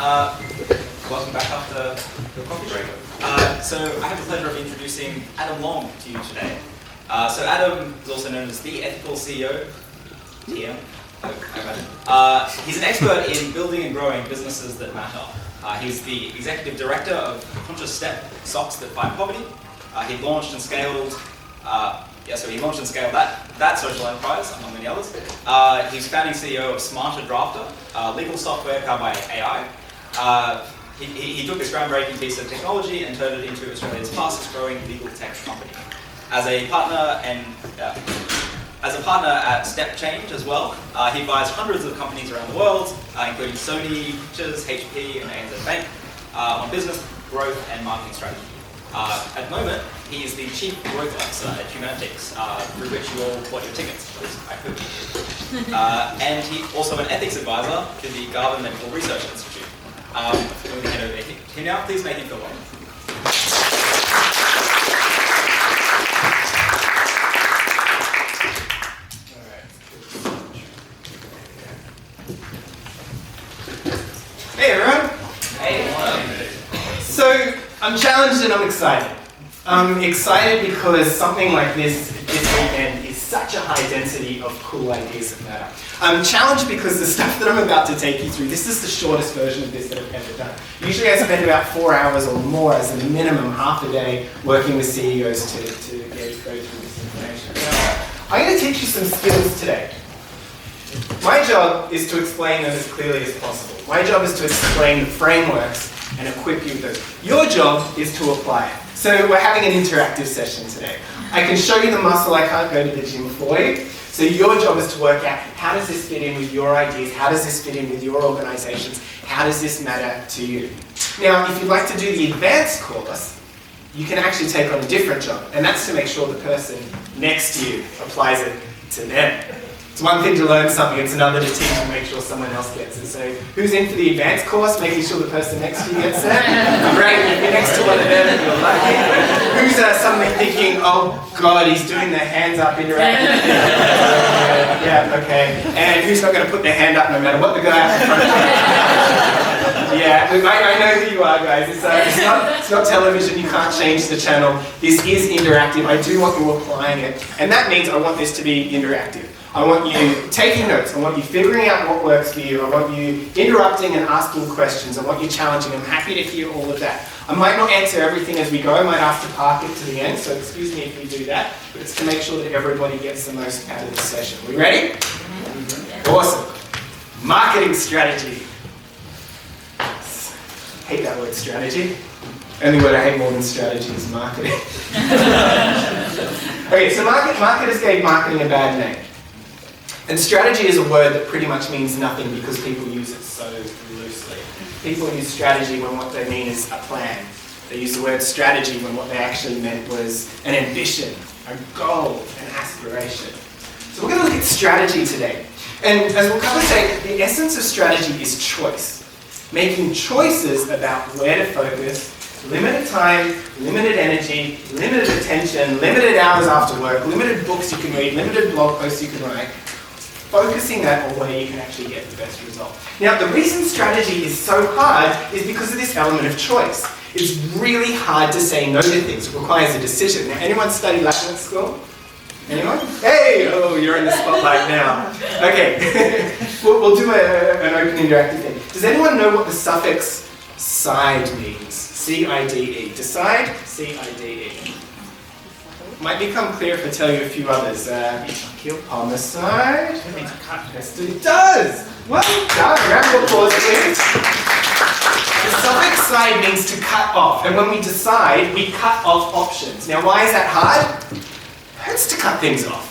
Welcome back after the coffee break. So I have the pleasure of introducing Adam Long to you today. So Adam is also known as the Ethical CEO, TM, I imagine. He's an expert in building and growing businesses that matter. He's the executive director of Conscious Step Socks That Fight Poverty. He launched and scaled that social enterprise, among many others. He's founding CEO of Smarter Drafter, legal software powered by AI. He took this groundbreaking piece of technology and turned it into Australia's fastest growing legal tech company. As a partner at Step Change as well, he advised hundreds of companies around the world, including Sony Pictures, HP, and ANZ Bank, on business growth and marketing strategy. At the moment, he is the Chief Growth Officer at Humanities, through which you all bought your tickets, at least I hope you did. And he's also an ethics advisor to the Garvan Medical Research Institute. I'm going to hand over to him now. Please make him feel welcome. Hey everyone! Hey, So, I'm challenged and I'm excited. I'm excited because something like this weekend is such a high density of cool ideas that matter. I'm challenged because the stuff that I'm about to take you through, this is the shortest version of this that I've ever done. Usually I spend about 4 hours or more as a minimum, half a day, working with CEOs to go through this information. Now, I'm going to teach you some skills today. My job is to explain them as clearly as possible. My job is to explain the frameworks and equip you with those. Your job is to apply it. So we're having an interactive session today. I can show you the muscle, I can't go to the gym for you. So your job is to work out, how does this fit in with your ideas? How does this fit in with your organizations? How does this matter to you? Now, if you'd like to do the advanced course, you can actually take on a different job, and that's to make sure the person next to you applies it to them. It's one thing to learn something, it's another to teach and make sure someone else gets it. So who's in for the advanced course, making sure the person next to you gets it? Great, if you're next to one of them, you're lucky. Who's suddenly thinking, oh God, he's doing the hands up interactive? Yeah, okay. And who's not going to put their hand up no matter what the guy up in front of Yeah, I know who you are, guys. It's not television, you can't change the channel. This is interactive. I do want you applying it. And that means I want this to be interactive. I want you taking notes. I want you figuring out what works for you. I want you interrupting and asking questions. I want you challenging. I'm happy to hear all of that. I might not answer everything as we go. I might have to park it to the end, so excuse me if you do that. But it's to make sure that everybody gets the most out of the session. We ready? Awesome. Marketing strategy. I hate that word, strategy. Only word I hate more than strategy is marketing. Okay, so marketers gave marketing a bad name. And strategy is a word that pretty much means nothing because people use it so loosely. People use strategy when what they mean is a plan. They use the word strategy when what they actually meant was an ambition, a goal, an aspiration. So we're going to look at strategy today. And as we'll cover today, the essence of strategy is choice. Making choices about where to focus, limited time, limited energy, limited attention, limited hours after work, limited books you can read, limited blog posts you can write. Focusing that on where you can actually get the best result. Now, the reason strategy is so hard is because of this element of choice. It's really hard to say no to things. It requires a decision. Now, anyone study Latin at school? Anyone? Hey! Oh, you're in the spotlight now. Okay. we'll do an open interactive thing. Does anyone know what the suffix side means? C-I-D-E. Decide? C-I-D-E. Might become clear if I tell you a few others. Kill homicide. It means cut. Yes, it does. Well done. Round of applause, please. The suffix side means to cut off, and when we decide, we cut off options. Now, why is that hard? It hurts to cut things off.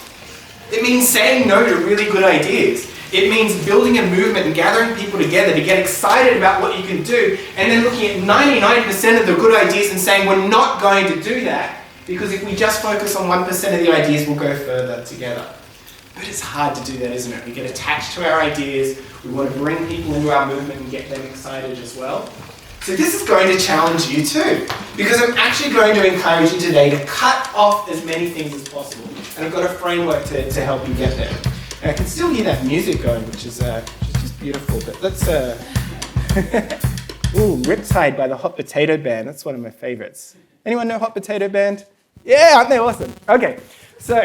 It means saying no to really good ideas. It means building a movement and gathering people together to get excited about what you can do, and then looking at 99% of the good ideas and saying we're not going to do that. Because if we just focus on 1% of the ideas, we'll go further together. But it's hard to do that, isn't it? We get attached to our ideas, we want to bring people into our movement and get them excited as well. So this is going to challenge you too, because I'm actually going to encourage you today to cut off as many things as possible. And I've got a framework to help you get there. And I can still hear that music going, which is just beautiful, but let's... Ooh, Riptide by the Hot Potato Band. That's one of my favorites. Anyone know Hot Potato Band? Yeah, aren't they awesome? Okay, so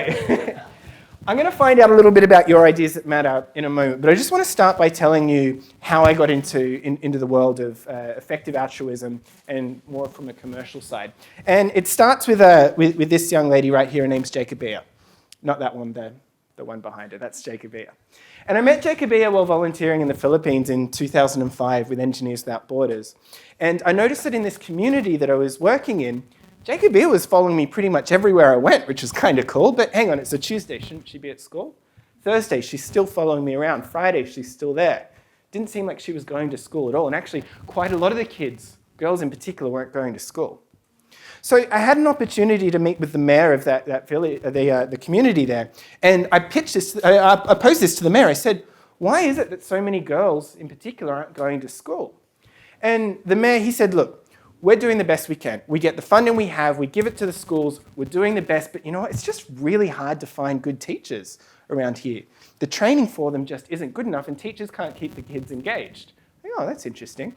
I'm going to find out a little bit about your ideas that matter in a moment, but I just want to start by telling you how I got into the world of effective altruism and more from a commercial side. And it starts with this young lady right here. Her name's Jacobia. Not that one, the one behind her. That's Jacobia. And I met Jacobia while volunteering in the Philippines in 2005 with Engineers Without Borders. And I noticed that in this community that I was working in, Jacobia was following me pretty much everywhere I went, which is kind of cool. But hang on, it's a Tuesday. Shouldn't she be at school? Thursday, she's still following me around. Friday, she's still there. Didn't seem like she was going to school at all. And actually, quite a lot of the kids, girls in particular, weren't going to school. So I had an opportunity to meet with the mayor of that village, the community there. And I pitched this, I posed this to the mayor. I said, why is it that so many girls in particular aren't going to school? And the mayor, he said, look, we're doing the best we can. We get the funding we have, we give it to the schools, we're doing the best, but you know what? It's just really hard to find good teachers around here. The training for them just isn't good enough, and teachers can't keep the kids engaged. I go, oh, that's interesting.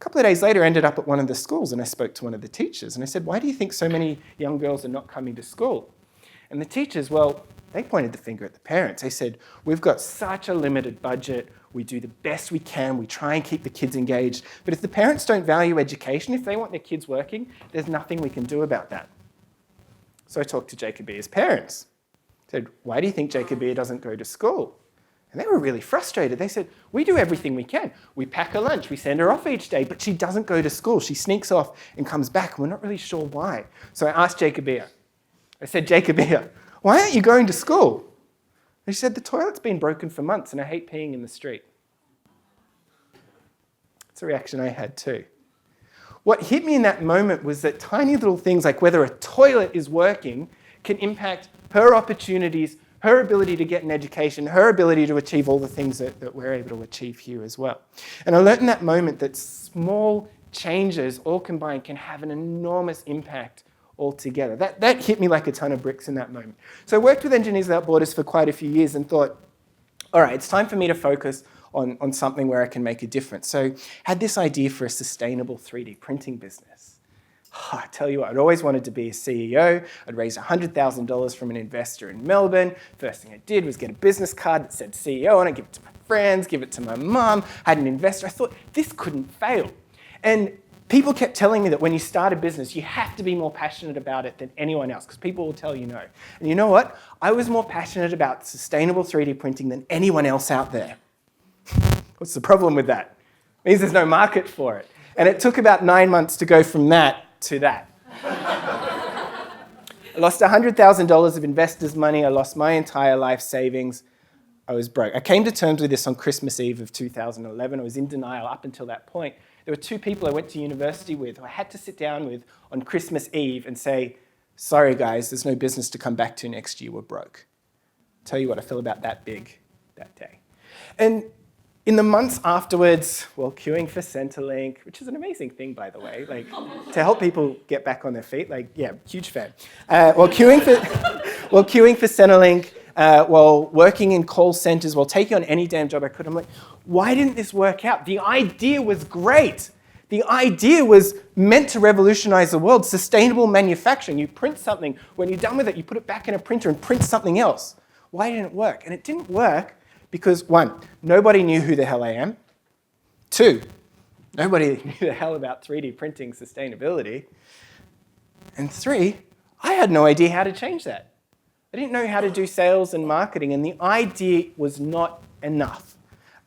A couple of days later, I ended up at one of the schools, and I spoke to one of the teachers, and I said, why do you think so many young girls are not coming to school? And the teachers, well, they pointed the finger at the parents. They said, we've got such a limited budget, we do the best we can, we try and keep the kids engaged, but if the parents don't value education, if they want their kids working, there's nothing we can do about that. So I talked to Jacobia's parents. I said, why do you think Jacobia doesn't go to school? And they were really frustrated. They said, we do everything we can. We pack her lunch, we send her off each day, but she doesn't go to school. She sneaks off and comes back, and we're not really sure why. So I asked Jacobia. I said, Jacobia, why aren't you going to school? And she said, the toilet's been broken for months and I hate peeing in the street. That's a reaction I had too. What hit me in that moment was that tiny little things like whether a toilet is working can impact her opportunities, her ability to get an education, her ability to achieve all the things that we're able to achieve here as well. And I learned in that moment that small changes all combined can have an enormous impact altogether. That hit me like a ton of bricks in that moment. So I worked with Engineers Without Borders for quite a few years and thought, all right, it's time for me to focus on something where I can make a difference. So I had this idea for a sustainable 3D printing business. I tell you what, I'd always wanted to be a CEO. I'd raised $100,000 from an investor in Melbourne. First thing I did was get a business card that said CEO on it, give it to my friends, give it to my mum. I had an investor. I thought, this couldn't fail. And people kept telling me that when you start a business, you have to be more passionate about it than anyone else, because people will tell you no. And you know what? I was more passionate about sustainable 3D printing than anyone else out there. What's the problem with that? It means there's no market for it. And it took about 9 months to go from that to that. I lost $100,000 of investors' money. I lost my entire life savings. I was broke. I came to terms with this on Christmas Eve of 2011. I was in denial up until that point. There were two people I went to university with who I had to sit down with on Christmas Eve and say, sorry guys, there's no business to come back to next year, we're broke. Tell you what, I feel about that big that day. And in the months afterwards, while queuing for Centrelink, which is an amazing thing, by the way, like to help people get back on their feet, like, yeah, huge fan. While queuing for Centrelink, while working in call centers, while taking on any damn job I could, I'm like, why didn't this work out? The idea was great. The idea was meant to revolutionize the world. Sustainable manufacturing. You print something, when you're done with it, you put it back in a printer and print something else. Why didn't it work? And it didn't work because, one, nobody knew who the hell I am. Two, nobody knew the hell about 3D printing sustainability. And three, I had no idea how to change that. I didn't know how to do sales and marketing, and the idea was not enough.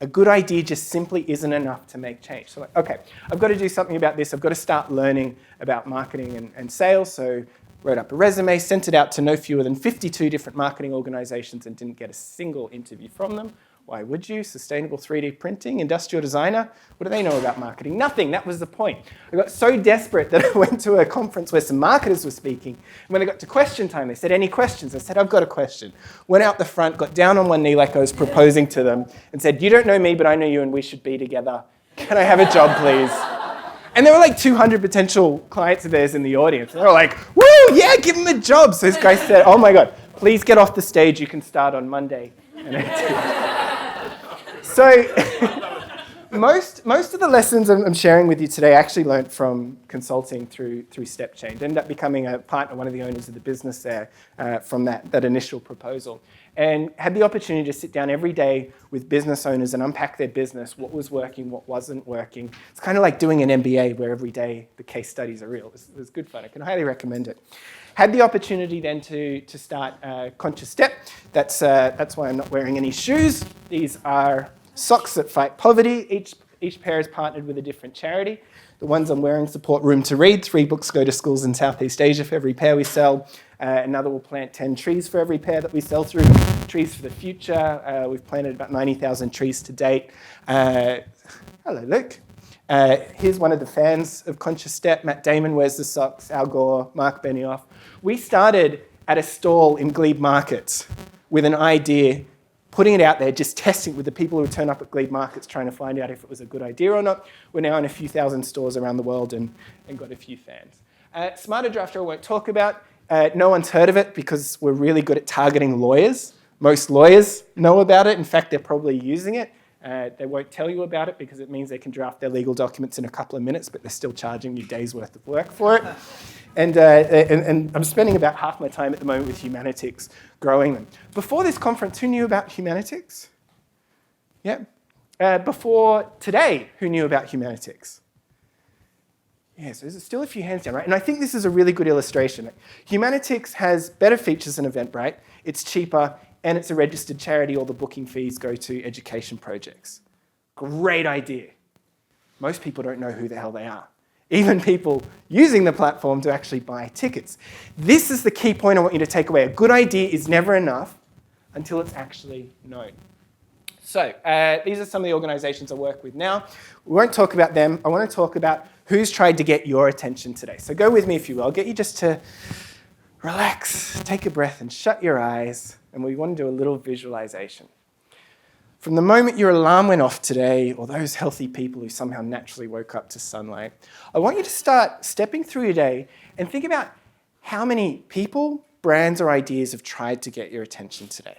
A good idea just simply isn't enough to make change. So like, okay, I've got to do something about this. I've got to start learning about marketing and sales. So wrote up a resume, sent it out to no fewer than 52 different marketing organizations and didn't get a single interview from them. Why would you? Sustainable 3D printing, industrial designer? What do they know about marketing? Nothing. That was the point. I got so desperate that I went to a conference where some marketers were speaking. And when I got to question time, they said, any questions? I said, I've got a question. Went out the front, got down on one knee like I was proposing to them and said, you don't know me, but I know you and we should be together. Can I have a job, please? And there were like 200 potential clients of theirs in the audience. And they were like, woo, yeah, give them a job. So this guy said, oh my God, please get off the stage. You can start on Monday. And I did. So Most of the lessons I'm sharing with you today I actually learned from consulting through Step Change. Ended up becoming a partner, one of the owners of the business there from that initial proposal. And had the opportunity to sit down every day with business owners and unpack their business, what was working, what wasn't working. It's kind of like doing an MBA where every day the case studies are real. It was good fun. I can highly recommend it. Had the opportunity then to start Conscious Step. That's why I'm not wearing any shoes. These are socks that fight poverty. Each pair is partnered with a different charity. The ones I'm wearing support Room to Read. 3 books go to schools in Southeast Asia for every pair we sell. Another will plant 10 trees for every pair that we sell through. Trees for the Future. We've planted about 90,000 trees to date. Hello, Luke. Here's one of the fans of Conscious Step. Matt Damon wears the socks. Al Gore, Mark Benioff. We started at a stall in Glebe Markets with an idea, putting it out there, just testing it with the people who turn up at Glebe Markets, trying to find out if it was a good idea or not. We're now in a few thousand stores around the world and got a few fans. Smarter Drafter I won't talk about. No one's heard of it because we're really good at targeting lawyers. Most lawyers know about it. In fact, they're probably using it. They won't tell you about it because it means they can draft their legal documents in a couple of minutes, but they're still charging you days' worth of work for it. And I'm spending about half my time at the moment with Humanitics, growing them. Before this conference, who knew about Humanitics? Yeah. Before today, who knew about Humanitics? Yeah, so there's still a few hands down, right? And I think this is a really good illustration. Humanitics has better features than Eventbrite. It's cheaper, and it's a registered charity. All the booking fees go to education projects. Great idea. Most people don't know who the hell they are. Even people using the platform to actually buy tickets. This is the key point I want you to take away. A good idea is never enough until it's actually known. So these are some of the organizations I work with now. We won't talk about them. I want to talk about who's tried to get your attention today. So go with me if you will. I'll get you just to relax, take a breath and shut your eyes. And we want to do a little visualization. From the moment your alarm went off today, or those healthy people who somehow naturally woke up to sunlight, I want you to start stepping through your day and think about how many people, brands, or ideas have tried to get your attention today.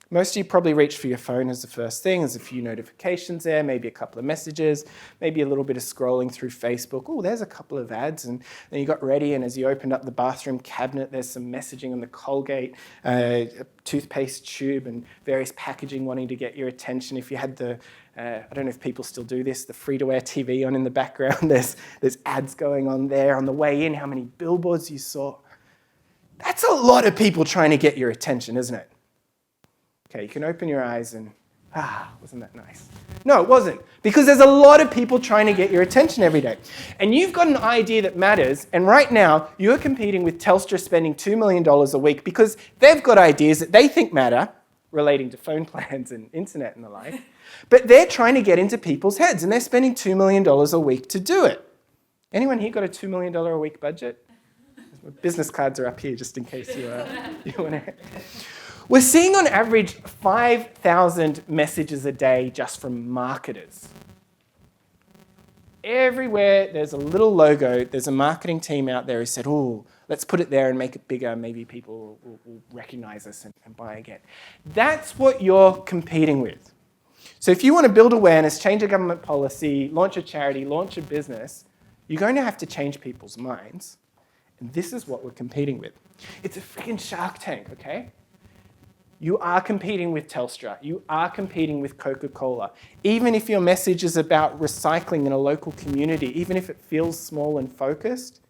Most of you probably reached for your phone as the first thing. There's a few notifications there, maybe a couple of messages, maybe a little bit of scrolling through Facebook. Oh, there's a couple of ads. And then you got ready, and as you opened up the bathroom cabinet, there's some messaging on the Colgate toothpaste tube and various packaging wanting to get your attention. If you had the, I don't know if people still do this, the free-to-air TV on in the background, there's ads going on there. On the way in, how many billboards you saw. That's a lot of people trying to get your attention, isn't it? Okay, you can open your eyes and, wasn't that nice? No, it wasn't, because there's a lot of people trying to get your attention every day. And you've got an idea that matters, and right now you're competing with Telstra spending $2 million a week because they've got ideas that they think matter, relating to phone plans and internet and the like, but they're trying to get into people's heads, and they're spending $2 million a week to do it. Anyone here got a $2 million a week budget? Business cards are up here just in case you want to. We're seeing on average 5,000 messages a day just from marketers. Everywhere there's a little logo, there's a marketing team out there who said, oh, let's put it there and make it bigger. Maybe people will recognize us and buy again. That's what you're competing with. So if you want to build awareness, change a government policy, launch a charity, launch a business, you're going to have to change people's minds. And this is what we're competing with. It's a freaking Shark Tank, okay? You are competing with Telstra. You are competing with Coca-Cola. Even if your message is about recycling in a local community, even if it feels small and focused,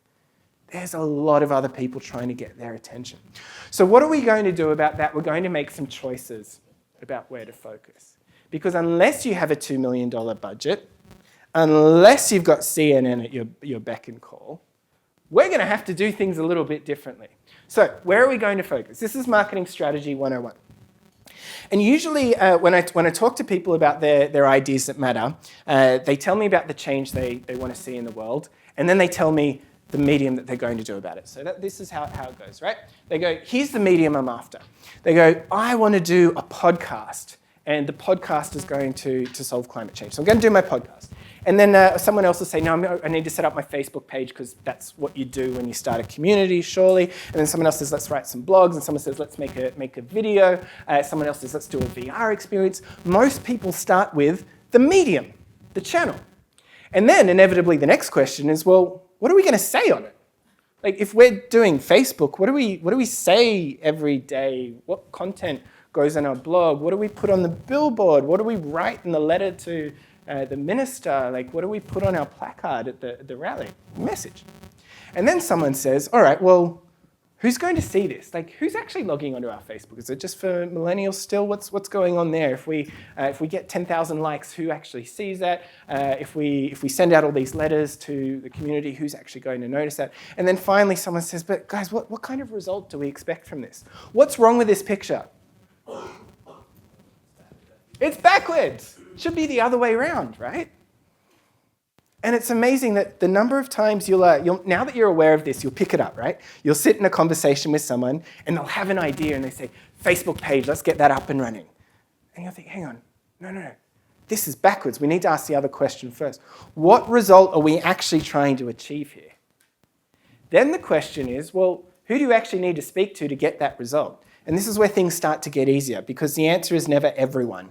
there's a lot of other people trying to get their attention. So what are we going to do about that? We're going to make some choices about where to focus. Because unless you have a $2 million budget, unless you've got CNN at your beck and call, we're going to have to do things a little bit differently. So where are we going to focus? This is Marketing Strategy 101. And usually when I talk to people about their ideas that matter, they tell me about the change they want to see in the world, and then they tell me the medium that they're going to do about it. So this is how it goes, right? They go, here's the medium I'm after. They go, I want to do a podcast, and the podcast is going to solve climate change. So I'm going to do my podcast. And then someone else will say, no, I need to set up my Facebook page because that's what you do when you start a community, surely. And then someone else says, let's write some blogs. And someone says, let's make a video. Someone else says, let's do a VR experience. Most people start with the medium. the channel. And then inevitably the next question is, well, what are we going to say on it? Like if we're doing Facebook, what do we say every day? What content goes on our blog? What do we put on the billboard? What do we write in the letter to the minister? Like what do we put on our placard at the rally? Message. And then someone says, all right, well, who's going to see this? Like, who's actually logging onto our Facebook? Is it just for millennials still? What's going on there? If we get 10,000 likes, who actually sees that? If we send out all these letters to the community, who's actually going to notice that? And then finally, someone says, but guys, what kind of result do we expect from this? What's wrong with this picture? It's backwards. It should be the other way around, right? And it's amazing that the number of times you'll now that you're aware of this, you'll pick it up, right? You'll sit in a conversation with someone and they'll have an idea and they say, Facebook page, let's get that up and running. And you'll think, hang on, no. This is backwards. We need to ask the other question first. What result are we actually trying to achieve here? Then the question is, well, who do you actually need to speak to get that result? And this is where things start to get easier because the answer is never everyone.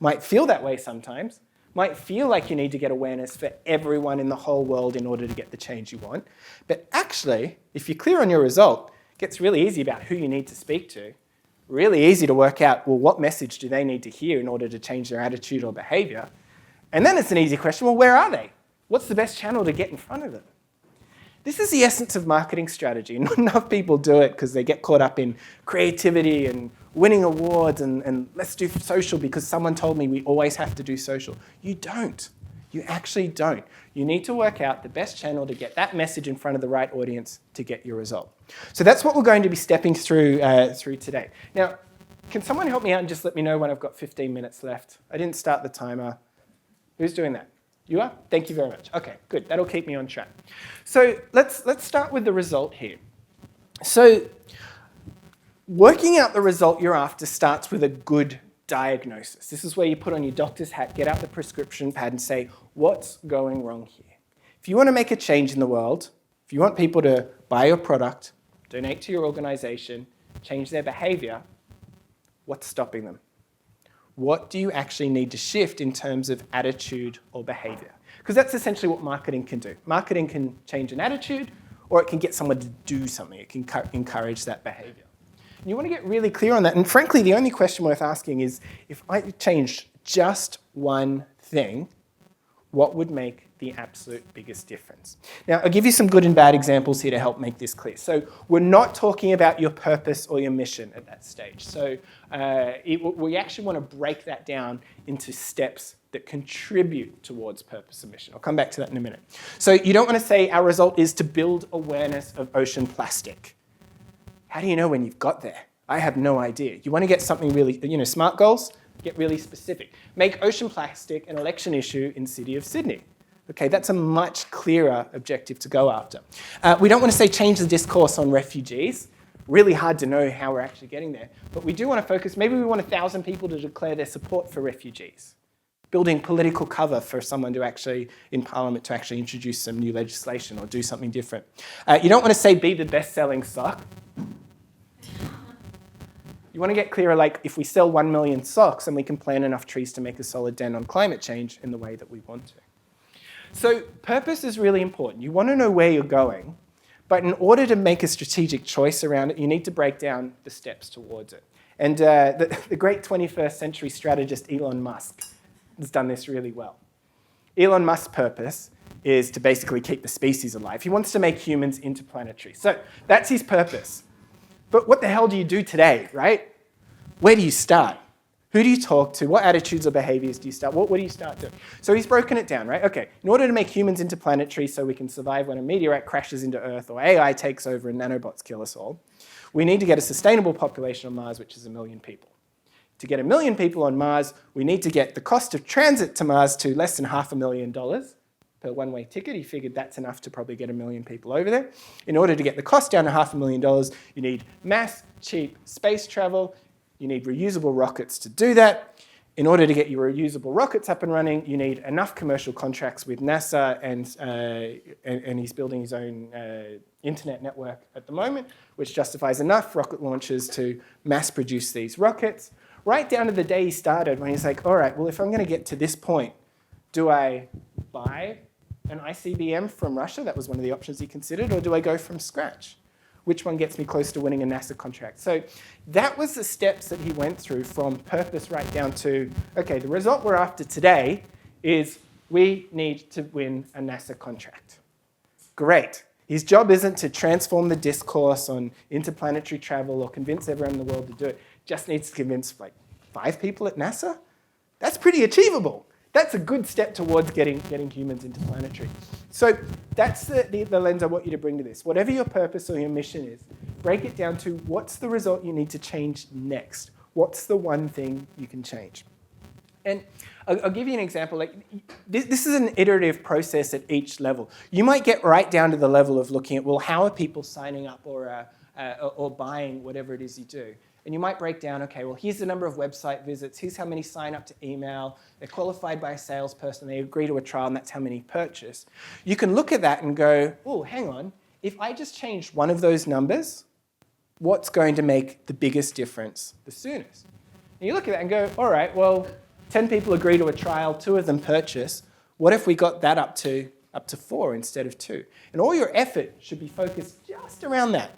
Might feel that way sometimes. Might feel like you need to get awareness for everyone in the whole world in order to get the change you want. But actually, if you're clear on your result, it gets really easy about who you need to speak to. Really easy to work out, well, what message do they need to hear in order to change their attitude or behavior? And then it's an easy question, well, where are they? What's the best channel to get in front of them? This is the essence of marketing strategy. Not enough people do it because they get caught up in creativity and winning awards and let's do social because someone told me we always have to do social. You don't. You actually don't. You need to work out the best channel to get that message in front of the right audience to get your result. So that's what we're going to be stepping through today. Now, can someone help me out and just let me know when I've got 15 minutes left? I didn't start the timer. Who's doing that? You are? Thank you very much. Okay, good. That'll keep me on track. So let's start with the result here. So working out the result you're after starts with a good diagnosis. This is where you put on your doctor's hat, get out the prescription pad and say, what's going wrong here? If you want to make a change in the world, if you want people to buy your product, donate to your organization, change their behavior, what's stopping them? What do you actually need to shift in terms of attitude or behavior? Because that's essentially what marketing can do. Marketing can change an attitude, or it can get someone to do something. It can encourage that behavior. And you want to get really clear on that. And frankly, the only question worth asking is, if I changed just one thing, what would make the absolute biggest difference? Now, I'll give you some good and bad examples here to help make this clear. So we're not talking about your purpose or your mission at that stage. So we actually want to break that down into steps that contribute towards purpose and mission. I'll come back to that in a minute. So you don't want to say our result is to build awareness of ocean plastic. How do you know when you've got there? I have no idea. You want to get something really, SMART goals, get really specific. Make ocean plastic an election issue in the city of Sydney. Okay, that's a much clearer objective to go after. We don't want to say change the discourse on refugees. Really hard to know how we're actually getting there. But we do want to focus, maybe we want 1,000 people to declare their support for refugees. Building political cover for someone to actually, in Parliament, to actually introduce some new legislation or do something different. You don't want to say be the best-selling sock. You want to get clearer, like if we sell 1 million socks and we can plant enough trees to make a solid dent on climate change in the way that we want to. So purpose is really important. You want to know where you're going, but in order to make a strategic choice around it, you need to break down the steps towards it. And the great 21st century strategist Elon Musk has done this really well. Elon Musk's purpose is to basically keep the species alive. He wants to make humans interplanetary. So that's his purpose. But what the hell do you do today, right? Where do you start? Who do you talk to? What attitudes or behaviors do you start? What do you start doing? So he's broken it down, right? Okay, in order to make humans interplanetary so we can survive when a meteorite crashes into Earth or AI takes over and nanobots kill us all, we need to get a sustainable population on Mars, which is 1 million people. To get 1 million people on Mars, we need to get the cost of transit to Mars to less than $500,000 per one-way ticket. He figured that's enough to probably get 1 million people over there. In order to get the cost down to $500,000, you need mass, cheap space travel. You need reusable rockets to do that. In order to get your reusable rockets up and running, you need enough commercial contracts with NASA, and he's building his own internet network at the moment, which justifies enough rocket launches to mass produce these rockets. Right down to the day he started when he's like, all right, well, if I'm going to get to this point, Do I buy an ICBM from Russia? That was one of the options he considered. Or do I go from scratch? Which one gets me close to winning a NASA contract? So that was the steps that he went through from purpose right down to, okay, the result we're after today is we need to win a NASA contract. Great. His job isn't to transform the discourse on interplanetary travel or convince everyone in the world to do it. Just needs to convince like 5 people at NASA. That's pretty achievable. That's a good step towards getting humans interplanetary. So that's the lens I want you to bring to this. Whatever your purpose or your mission is, break it down to what's the result you need to change next? What's the one thing you can change? And I'll give you an example. Like this is an iterative process at each level. You might get right down to the level of looking at, well, how are people signing up or buying whatever it is you do? And you might break down, okay, well, here's the number of website visits, here's how many sign up to email, they're qualified by a salesperson, they agree to a trial, and that's how many purchase. You can look at that and go, oh, hang on, if I just changed one of those numbers, what's going to make the biggest difference the soonest? And you look at that and go, all right, well, 10 people agree to a trial, 2 of them purchase. What if we got that up to 4 instead of 2? And all your effort should be focused just around that.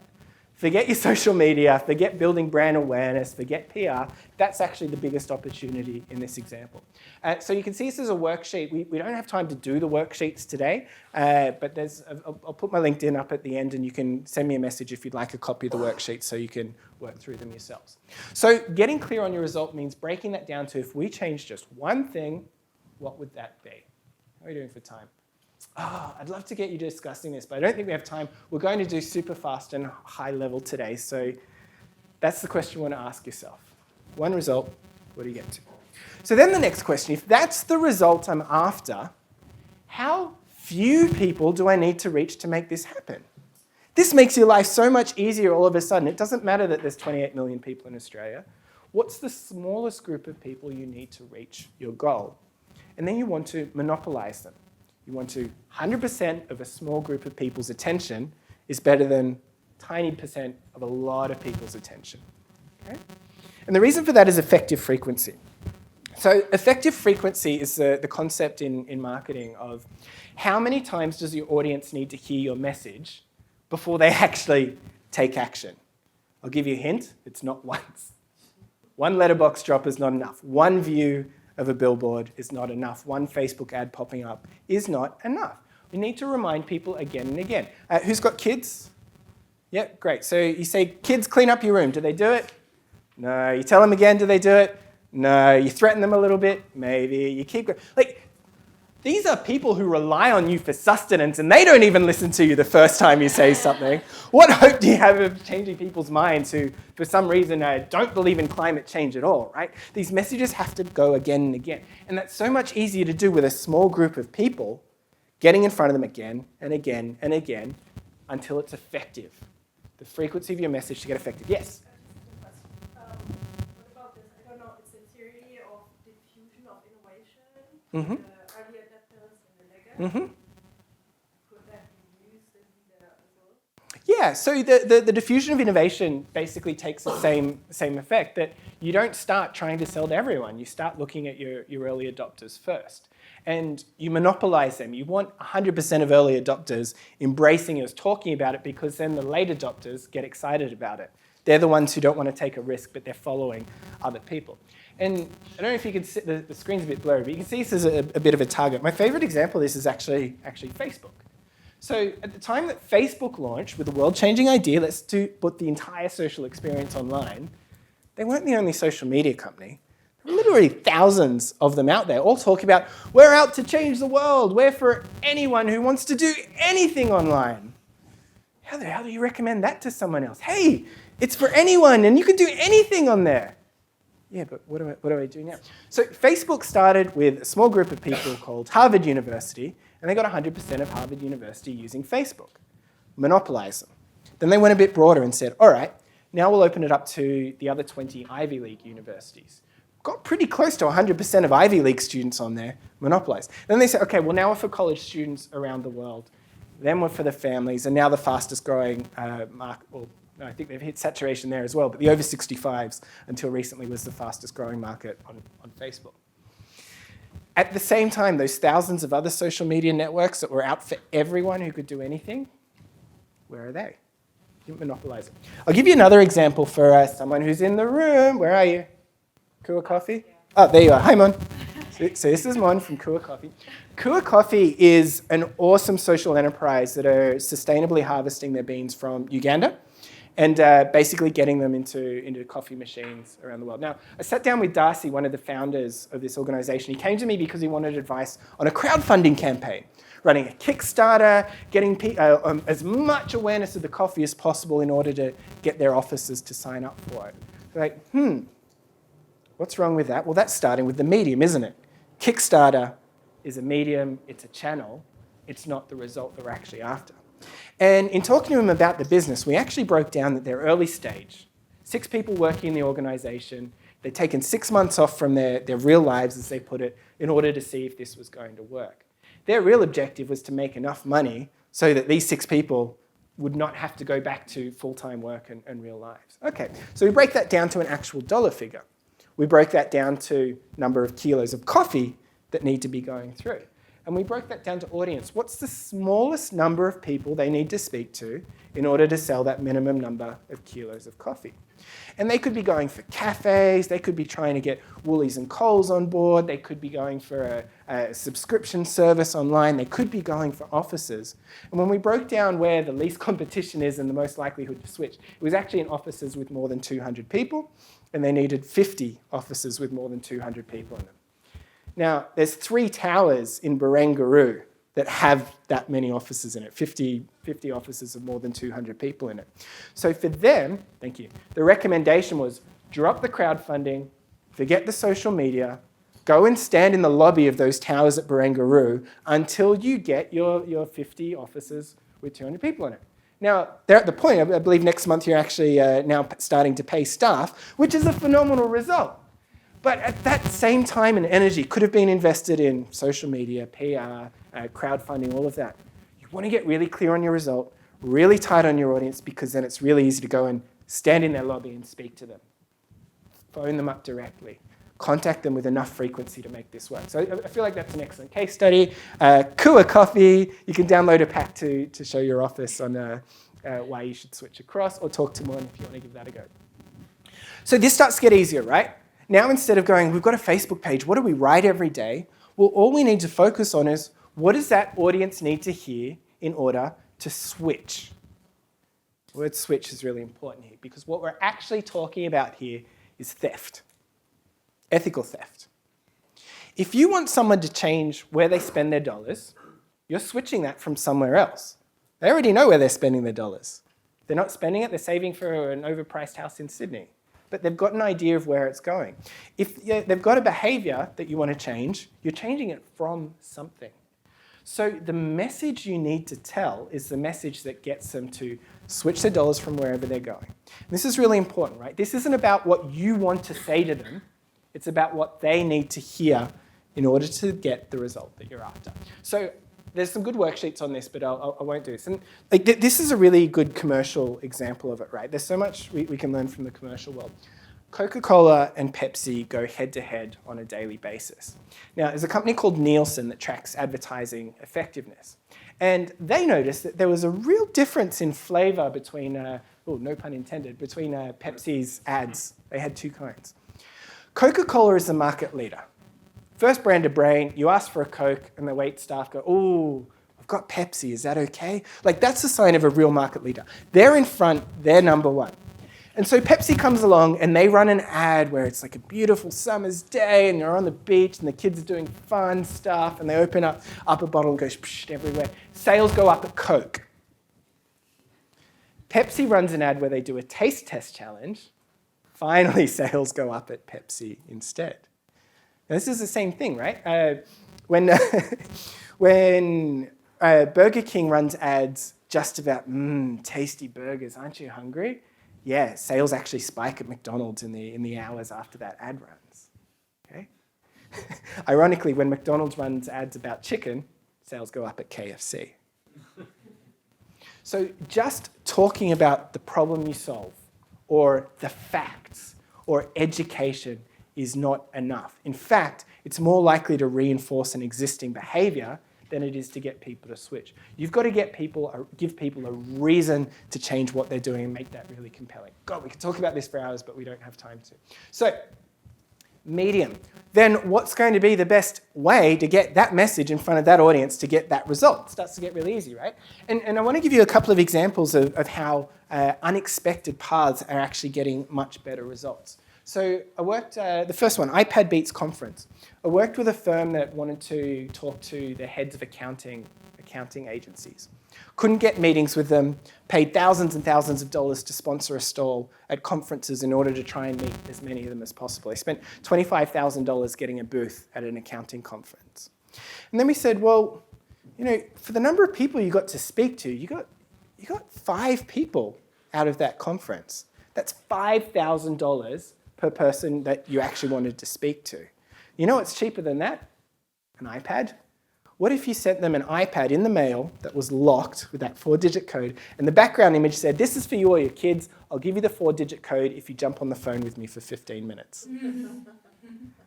Forget your social media, forget building brand awareness, forget PR. That's actually the biggest opportunity in this example. So you can see this is a worksheet. We don't have time to do the worksheets today, but I'll put my LinkedIn up at the end and you can send me a message if you'd like a copy of the worksheet so you can work through them yourselves. So getting clear on your result means breaking that down to if we change just one thing, what would that be? How are we doing for time? I'd love to get you discussing this, but I don't think we have time. We're going to do super fast and high level today, so that's the question you want to ask yourself. One result, what do you get to? So then the next question, if that's the result I'm after, how few people do I need to reach to make this happen? This makes your life so much easier all of a sudden. It doesn't matter that there's 28 million people in Australia. What's the smallest group of people you need to reach your goal? And then you want to monopolize them. You want to 100% of a small group of people's attention is better than tiny percent of a lot of people's attention. Okay? And the reason for that is effective frequency. So effective frequency is the concept in marketing of how many times does your audience need to hear your message before they actually take action. I'll give you a hint, it's not once. One letterbox drop is not enough. One view of a billboard is not enough. One Facebook ad popping up is not enough. We need to remind people again and again. Who's got kids? Yeah, great. So you say, kids, clean up your room. Do they do it? No. You tell them again, do they do it? No. You threaten them a little bit? Maybe. You keep going. Like, these are people who rely on you for sustenance, and they don't even listen to you the first time you say something. What hope do you have of changing people's minds who, for some reason, don't believe in climate change at all, right? These messages have to go again and again. And that's so much easier to do with a small group of people getting in front of them again and again and again until it's effective. The frequency of your message to get effective. Yes? What about this? I don't know, it's a theory of diffusion of innovation. Mm-hmm. Early adapters and the legacy. Mm-hmm. Could that be used in there as well? Yeah, so the diffusion of innovation basically takes the same effect, that you don't start trying to sell to everyone. You start looking at your early adopters first. And you monopolize them. You want 100% of early adopters embracing us, talking about it, because then the late adopters get excited about it. They're the ones who don't want to take a risk, but they're following other people. And I don't know if you can see, the screen's a bit blurry, but you can see this is a bit of a target. My favorite example of this is actually Facebook. So at the time that Facebook launched with a world-changing idea, let's put the entire social experience online, they weren't the only social media company. There were literally thousands of them out there, all talking about, we're out to change the world. We're for anyone who wants to do anything online. How the hell do you recommend that to someone else? Hey, it's for anyone, and you can do anything on there. Yeah, but what do I do now? So Facebook started with a small group of people called Harvard University, and they got 100% of Harvard University using Facebook. Monopolize them. Then they went a bit broader and said, all right, now we'll open it up to the other 20 Ivy League universities. Got pretty close to 100% of Ivy League students on there, monopolized. Then they said, okay, well, now we're for college students around the world. Then we're for the families, and now the fastest growing market, well, no, I think they've hit saturation there as well, but the over 65s until recently was the fastest growing market on Facebook. At the same time, those thousands of other social media networks that were out for everyone who could do anything, where are they? Didn't monopolize it. I'll give you another example for someone who's in the room. Where are you? Kua Coffee? Oh, there you are. Hi, Mon. So this is Mon from Kua Coffee. Kua Coffee is an awesome social enterprise that are sustainably harvesting their beans from Uganda and basically getting them into coffee machines around the world. Now, I sat down with Darcy, one of the founders of this organization. He came to me because he wanted advice on a crowdfunding campaign, running a Kickstarter, getting as much awareness of the coffee as possible in order to get their officers to sign up for it. Like, what's wrong with that? Well, that's starting with the medium, isn't it? Kickstarter is a medium, it's a channel, it's not the result that we're actually after. And in talking to him about the business, we actually broke down that they're early stage. 6 people working in the organization. They'd taken 6 months off from their real lives, as they put it, in order to see if this was going to work. Their real objective was to make enough money so that these 6 people would not have to go back to full-time work and real lives. Okay, so we break that down to an actual dollar figure. We broke that down to number of kilos of coffee that need to be going through. And we broke that down to audience. What's the smallest number of people they need to speak to in order to sell that minimum number of kilos of coffee? And they could be going for cafes, they could be trying to get Woolies and Coles on board, they could be going for a subscription service online, they could be going for offices. And when we broke down where the least competition is and the most likelihood to switch, it was actually in offices with more than 200 people, and they needed 50 offices with more than 200 people in them. Now, there's 3 towers in Barangaroo that have that many offices in it, 50 offices of more than 200 people in it. So for them, thank you, the recommendation was drop the crowdfunding, forget the social media, go and stand in the lobby of those towers at Barangaroo until you get your 50 offices with 200 people in it. Now, they're at the point, I believe next month you're actually now starting to pay staff, which is a phenomenal result. But at that same time and energy could have been invested in social media, PR, crowdfunding, all of that. You want to get really clear on your result, really tight on your audience, because then it's really easy to go and stand in their lobby and speak to them. Phone them up directly. Contact them with enough frequency to make this work. So I feel like that's an excellent case study. Kua Coffee, you can download a pack to show your office on why you should switch across, or talk to Mon if you want to give that a go. So this starts to get easier, right? Now, instead of going, we've got a Facebook page, what do we write every day? Well, all we need to focus on is, what does that audience need to hear in order to switch? The word switch is really important here, because what we're actually talking about here is theft, ethical theft. If you want someone to change where they spend their dollars, you're switching that from somewhere else. They already know where they're spending their dollars. They're not spending it, they're saving for an overpriced house in Sydney. But they've got an idea of where it's going. If they've got a behavior that you want to change, you're changing it from something. So the message you need to tell is the message that gets them to switch their dollars from wherever they're going. And this is really important, right? This isn't about what you want to say to them. It's about what they need to hear in order to get the result that you're after. So there's some good worksheets on this, but I won't do this. And this is a really good commercial example of it, right? There's so much we can learn from the commercial world. Coca-Cola and Pepsi go head-to-head on a daily basis. Now, there's a company called Nielsen that tracks advertising effectiveness. And they noticed that there was a real difference in flavor between, no pun intended, between Pepsi's ads. They had 2 kinds. Coca-Cola is the market leader. First brand of brain, you ask for a Coke and the wait staff go, oh, I've got Pepsi, is that okay? Like, that's a sign of a real market leader. They're in front, they're number 1. And so Pepsi comes along and they run an ad where it's like a beautiful summer's day and they're on the beach and the kids are doing fun stuff and they open up a bottle and goes psh, everywhere. Sales go up at Coke. Pepsi runs an ad where they do a taste test challenge. Finally, sales go up at Pepsi instead. Now, this is the same thing, right? When Burger King runs ads just about, tasty burgers, aren't you hungry? Yeah, sales actually spike at McDonald's in the hours after that ad runs. Okay? Ironically, when McDonald's runs ads about chicken, sales go up at KFC. So just talking about the problem you solve, or the facts, or education is not enough. In fact, it's more likely to reinforce an existing behavior than it is to get people to switch. You've got to give people a reason to change what they're doing and make that really compelling. God, we could talk about this for hours, but we don't have time to. So, medium. Then what's going to be the best way to get that message in front of that audience to get that result? It starts to get really easy, right? And I want to give you a couple of examples of how unexpected paths are actually getting much better results. So I worked, the first one, iPad Beats Conference. I worked with a firm that wanted to talk to the heads of accounting agencies. Couldn't get meetings with them, paid thousands and thousands of dollars to sponsor a stall at conferences in order to try and meet as many of them as possible. I spent $25,000 getting a booth at an accounting conference. And then we said, well, you know, for the number of people you got to speak to, you got 5 people out of that conference. That's $5,000 per person that you actually wanted to speak to. You know what's cheaper than that? An iPad. What if you sent them an iPad in the mail that was locked with that 4-digit code, and the background image said, this is for you or your kids, I'll give you the 4-digit code if you jump on the phone with me for 15 minutes.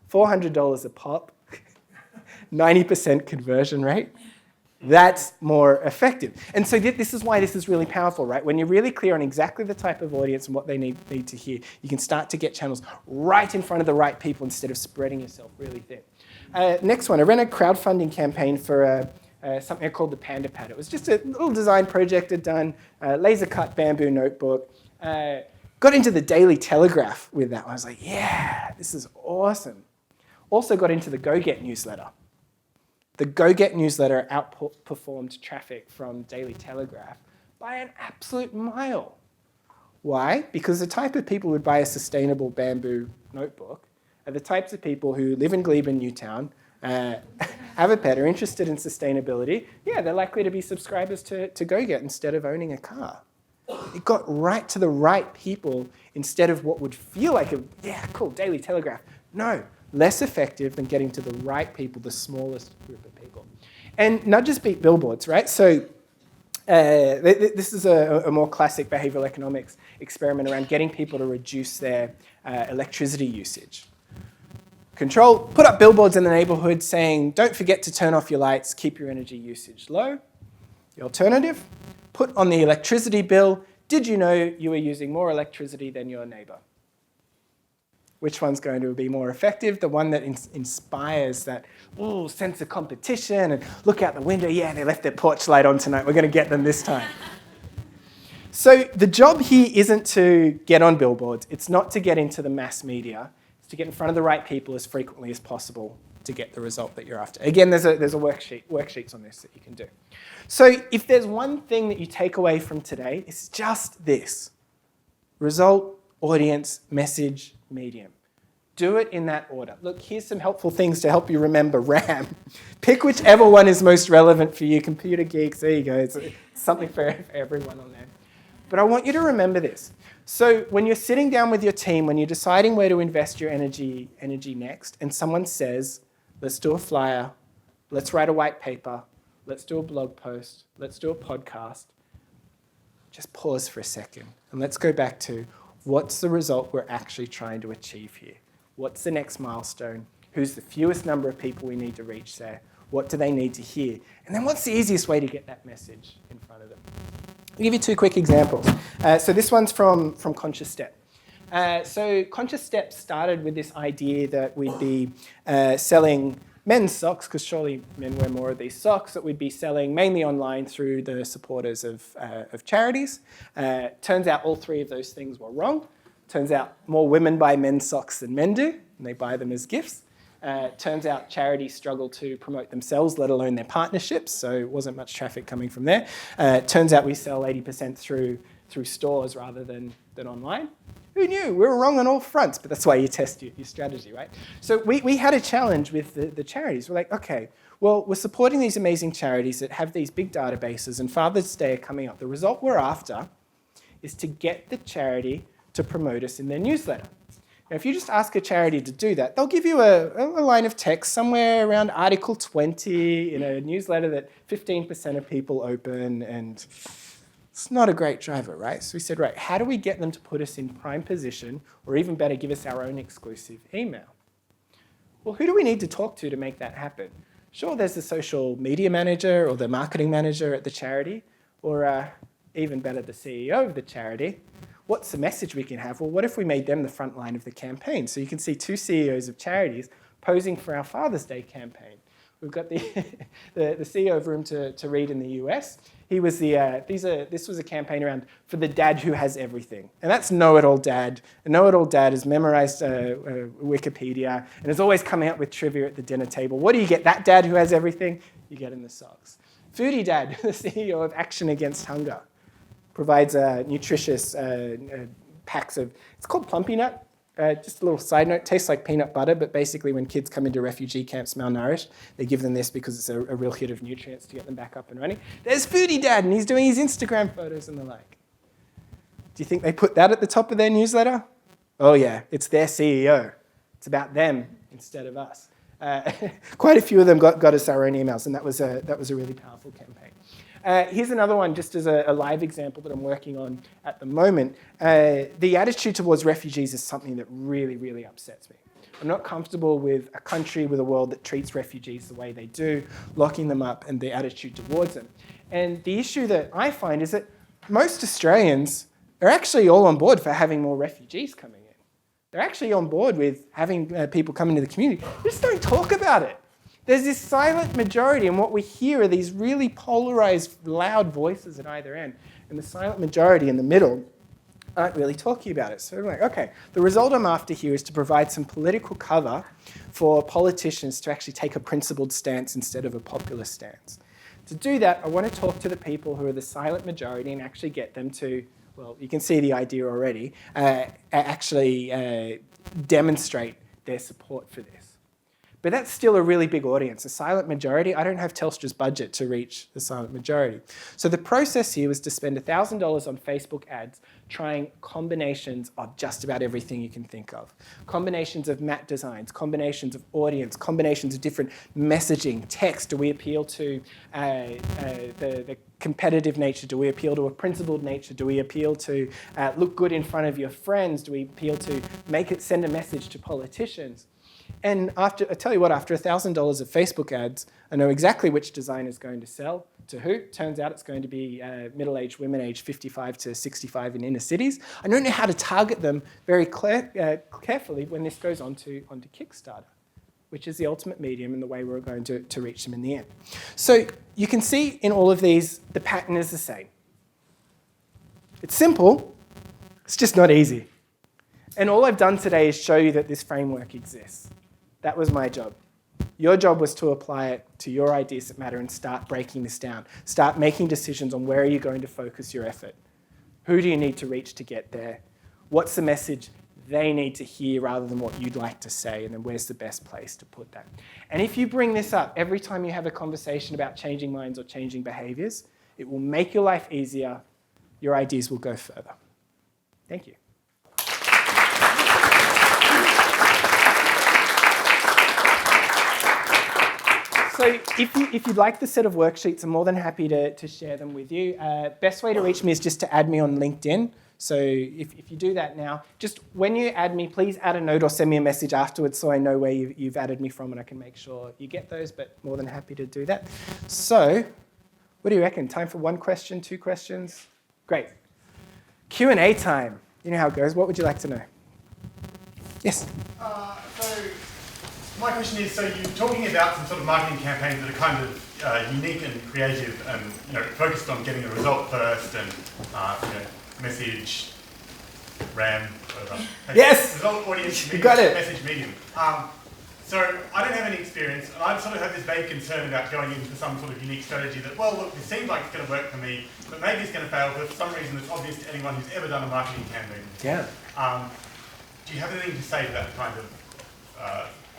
$400 a pop, 90% conversion rate. That's more effective. And so this is why this is really powerful, right? When you're really clear on exactly the type of audience and what they need to hear, you can start to get channels right in front of the right people instead of spreading yourself really thin. Next one, I ran a crowdfunding campaign for something I called the Panda Pad. It was just a little design project I'd done, laser cut bamboo notebook. Got into the Daily Telegraph with that one. I was like, yeah, this is awesome. Also got into the Go Get newsletter. The Go Get newsletter outperformed traffic from Daily Telegraph by an absolute mile. Why? Because the type of people who would buy a sustainable bamboo notebook are the types of people who live in Glebe and Newtown, have a pet, are interested in sustainability. Yeah, they're likely to be subscribers to Go Get instead of owning a car. It got right to the right people instead of what would feel like a, yeah, cool, Daily Telegraph. No, less effective than getting to the right people, the smallest group of people. And nudges beat billboards, right? So this is a more classic behavioral economics experiment around getting people to reduce their electricity usage. Control, put up billboards in the neighborhood saying, don't forget to turn off your lights, keep your energy usage low. The alternative, put on the electricity bill, did you know you were using more electricity than your neighbor? Which one's going to be more effective? The one that inspires that sense of competition and look out the window, yeah, they left their porch light on tonight, we're going to get them this time. So the job here isn't to get on billboards, it's not to get into the mass media, it's to get in front of the right people as frequently as possible to get the result that you're after. Again, there's a worksheets on this that you can do. So if there's one thing that you take away from today, it's just this. Result, audience, message, medium. Do it in that order. Look, here's some helpful things to help you remember RAM. Pick whichever one is most relevant for you. Computer geeks, there you go. It's something for everyone on there. But I want you to remember this. So when you're sitting down with your team, when you're deciding where to invest your energy next, and someone says, let's do a flyer, let's write a white paper, let's do a blog post, let's do a podcast, just pause for a second and let's go back to what's the result we're actually trying to achieve here? What's the next milestone? Who's the fewest number of people we need to reach there? What do they need to hear? And then what's the easiest way to get that message in front of them? I'll give you 2 quick examples. So this one's from Conscious Step. So Conscious Step started with this idea that we'd be selling men's socks, because surely men wear more of these socks, that we'd be selling mainly online through the supporters of charities. Turns out all 3 of those things were wrong. Turns out more women buy men's socks than men do, and they buy them as gifts. Turns out charities struggle to promote themselves, let alone their partnerships, so wasn't much traffic coming from there. Turns out we sell 80% through stores rather than online. Who knew? We were wrong on all fronts, but that's why you test your strategy, right? So we had a challenge with the charities. We're like, okay, well, we're supporting these amazing charities that have these big databases, and Father's Day are coming up. The result we're after is to get the charity to promote us in their newsletter. Now, if you just ask a charity to do that, they'll give you a line of text somewhere around Article 20 in a newsletter that 15% of people open, and it's not a great driver, right? So we said, right, how do we get them to put us in prime position, or even better, give us our own exclusive email? Well, who do we need to talk to make that happen? Sure, there's the social media manager or the marketing manager at the charity, or even better, the CEO of the charity. What's the message we can have? Well, what if we made them the front line of the campaign? So you can see two CEOs of charities posing for our Father's Day campaign. We've got the CEO of Room to Read in the US. He was this was a campaign around for the dad who has everything. And that's know-it-all dad. A know-it-all dad has memorized Wikipedia and is always coming up with trivia at the dinner table. What do you get? That dad who has everything? You get in the socks. Foodie Dad, the CEO of Action Against Hunger, provides nutritious packs of, it's called Plumpy Nut. Just a little side note, tastes like peanut butter, but basically when kids come into refugee camps malnourished, they give them this because it's a real hit of nutrients to get them back up and running. There's Foodie Dad, and he's doing his Instagram photos and the like. Do you think they put that at the top of their newsletter? Oh yeah, it's their CEO. It's about them instead of us. Quite a few of them got us our own emails, and that was a really powerful campaign. Here's another one, just as a live example that I'm working on at the moment. The attitude towards refugees is something that really, really upsets me. I'm not comfortable with a country, with a world that treats refugees the way they do, locking them up and the attitude towards them. And the issue that I find is that most Australians are actually all on board for having more refugees coming in. They're actually on board with having people come into the community. They just don't talk about it. There's this silent majority, and what we hear are these really polarized, loud voices at either end. And the silent majority in the middle aren't really talking about it. So I'm like, okay, the result I'm after here is to provide some political cover for politicians to actually take a principled stance instead of a populist stance. To do that, I want to talk to the people who are the silent majority and actually get them to, well, you can see the idea already, actually demonstrate their support for this. But that's still a really big audience. A silent majority, I don't have Telstra's budget to reach the silent majority. So the process here was to spend $1,000 on Facebook ads trying combinations of just about everything you can think of. Combinations of map designs, combinations of audience, combinations of different messaging, text. Do we appeal to the competitive nature? Do we appeal to a principled nature? Do we appeal to look good in front of your friends? Do we appeal to send a message to politicians? And I tell you what, after $1,000 of Facebook ads, I know exactly which design is going to sell to who. Turns out it's going to be middle-aged women aged 55 to 65 in inner cities. I don't know how to target them very carefully when this goes onto Kickstarter, which is the ultimate medium and the way we're going to reach them in the end. So you can see in all of these, the pattern is the same. It's simple, it's just not easy. And all I've done today is show you that this framework exists. That was my job. Your job was to apply it to your ideas that matter and start breaking this down. Start making decisions on where are you going to focus your effort. Who do you need to reach to get there? What's the message they need to hear rather than what you'd like to say? And then where's the best place to put that? And if you bring this up every time you have a conversation about changing minds or changing behaviors, it will make your life easier. Your ideas will go further. Thank you. So if you'd like the set of worksheets, I'm more than happy to share them with you. Best way to reach me is just to add me on LinkedIn. So if you do that now, just when you add me, please add a note or send me a message afterwards so I know where you've added me from and I can make sure you get those, but more than happy to do that. So what do you reckon? Time for one question, two questions? Great. Q&A time. You know how it goes. What would you like to know? Yes? My question is, so you're talking about some sort of marketing campaigns that are kind of unique and creative and focused on getting a result first and message, RAM, whatever. Yes! Result, audience, medium, you got it. Message, medium. So I don't have any experience, and I sort of have this vague concern about going into some sort of unique strategy that, well, look, this seems like it's going to work for me, but maybe it's going to fail, but for some reason it's obvious to anyone who's ever done a marketing campaign. Yeah. Do you have anything to say to that kind of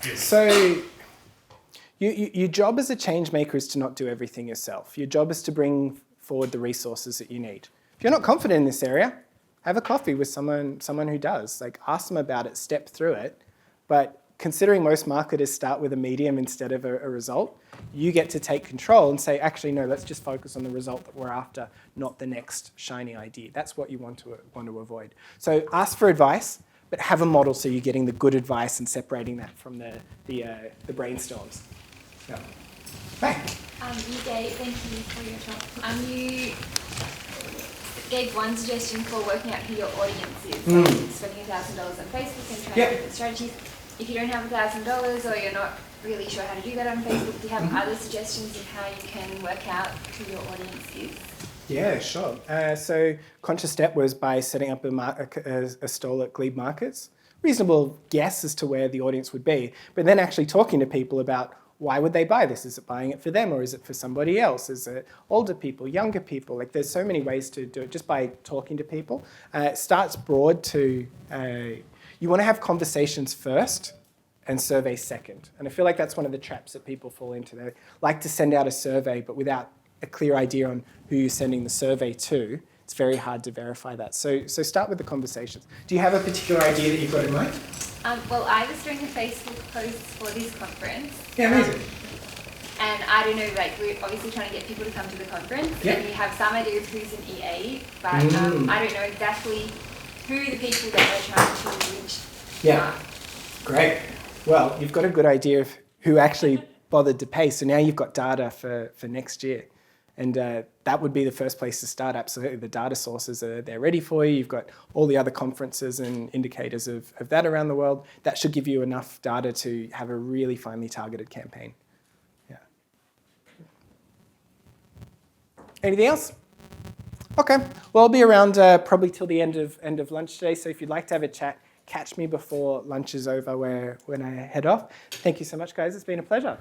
feeling? So your job as a change maker is to not do everything yourself. Your job is to bring forward the resources that you need. If you're not confident in this area, have a coffee with someone who does. Like, ask them about it, step through it. But considering most marketers start with a medium instead of a result, you get to take control and say, actually, no, let's just focus on the result that we're after, not the next shiny idea. That's what you want to avoid. So ask for advice, but have a model so you're getting the good advice and separating that from the brainstorms. So, right. Thank you for your talk. You gave one suggestion for working out who your audience is, like spending $1,000 on Facebook and trying different strategies. If you don't have $1,000 or you're not really sure how to do that on Facebook, do you have other suggestions of how you can work out who your audience is? Yeah, sure. So conscious step was by setting up a stall at Glebe Markets. Reasonable guess as to where the audience would be, but then actually talking to people about why would they buy this? Is it buying it for them or is it for somebody else? Is it older people, younger people? Like there's so many ways to do it just by talking to people. It starts broad to, you want to have conversations first and surveys second. And I feel like that's one of the traps that people fall into. They like to send out a survey, but without a clear idea on who you're sending the survey to, it's very hard to verify that. So start with the conversations. Do you have a particular idea that you've got in mind? Well, I was doing a Facebook post for this conference. Yeah, amazing. And I don't know, like we're obviously trying to get people to come to the conference. Yep. And we have some idea of who's an EA, but I don't know exactly who the people that we're trying to reach are. Great. Well, you've got a good idea of who actually bothered to pay. So now you've got data for next year. And that would be the first place to start. Absolutely, the data sources they're ready for you. You've got all the other conferences and indicators of that around the world. That should give you enough data to have a really finely targeted campaign. Yeah. Anything else? Okay. Well, I'll be around probably till the end of lunch today. So if you'd like to have a chat, catch me before lunch is over when I head off. Thank you so much, guys. It's been a pleasure.